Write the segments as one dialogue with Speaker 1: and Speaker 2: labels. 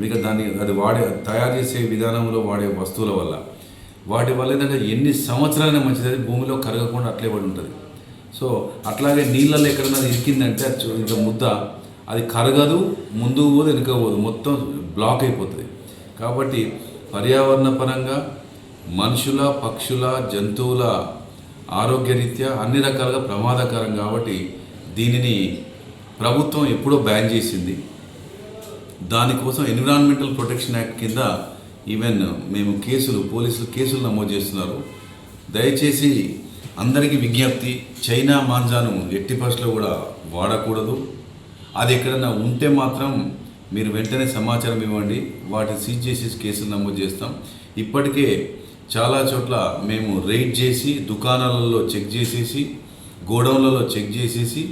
Speaker 1: ఇక అది తయారు చేసే విధానంలో వాడే వస్తువుల వల్ల వాటి వల్ల ఏంటంటే ఎన్ని సంవత్సరాలైనా మంచిది, అది భూమిలో కరగకుండా అట్లే పడి ఉంటుంది. సో అట్లాగే నీళ్ళల్లో ఎక్కడైనా ఇరికిందంటే ఇంత ముద్ద అది కరగదు, ముందుకు పోదు వెనుక పోదు, మొత్తం బ్లాక్ అయిపోతుంది. కాబట్టి పర్యావరణ పరంగా మనుషుల, పక్షుల, జంతువుల ఆరోగ్యరీత్యా అన్ని రకాలుగా ప్రమాదకరం. కాబట్టి దీనిని ప్రభుత్వం ఎప్పుడో బ్యాన్ చేసింది. దానికోసం ఎన్విరాన్మెంటల్ ప్రొటెక్షన్ యాక్ట్ కింద ఈవెన్ మేము పోలీసులు కేసులు నమోదు చేస్తున్నారు. దయచేసి అందరికీ విజ్ఞప్తి, చైనా మాంజాను ఎట్టి పరిస్థితుల్లో కూడా వాడకూడదు. అది ఎక్కడైనా ఉంటే మాత్రం మీరు వెంటనే సమాచారం ఇవ్వండి, వాటిని సీజ్ చేసి కేసులు నమోదు చేస్తాం. ఇప్పటికే చాలా చోట్ల మేము రైడ్ చేసి దుకాణాలలో చెక్ చేసేసి, గోడౌన్లలో చెక్ చేసేసి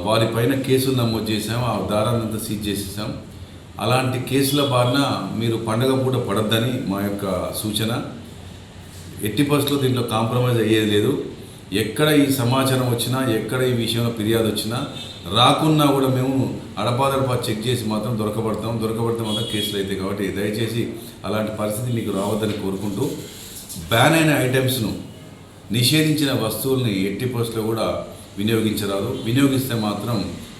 Speaker 1: వారిపైన కేసులు నమోదు చేసాం, ఆ దారాన్నంతా సీజ్ చేసేసాం. అలాంటి కేసుల బారిన మీరు పండగ పూట పడద్దని మా యొక్క సూచన. ఎట్టి పరిస్థితుల్లో దీంట్లో కాంప్రమైజ్ అయ్యేది లేదు. ఎక్కడ ఈ సమాచారం వచ్చినా, ఎక్కడ ఈ విషయంలో ఫిర్యాదు వచ్చినా, రాకున్నా కూడా మేము అడపాదడపా చెక్ చేసి మాత్రం దొరకబడితే మాత్రం కేసులు అవుతాయి. కాబట్టి దయచేసి అలాంటి పరిస్థితి మీకు రావద్దని కోరుకుంటూ, బ్యాన్ అయిన ఐటమ్స్ను, నిషేధించిన వస్తువుల్ని ఎట్టి పరిస్థితుల్లో కూడా వినియోగించరాదు. వినియోగిస్తే మాత్రం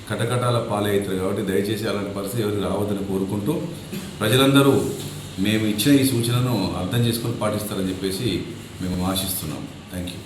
Speaker 1: కటకటాల పాలే అవుతారు. కాబట్టి దయచేసి అలాంటి పరిస్థితి ఎవరికి రావద్దని కోరుకుంటూ, ప్రజలందరూ మేము ఇచ్చిన ఈ సూచనను అర్థం చేసుకొని పాటిస్తారని చెప్పేసి మేము ఆశిస్తున్నాం. Thank you.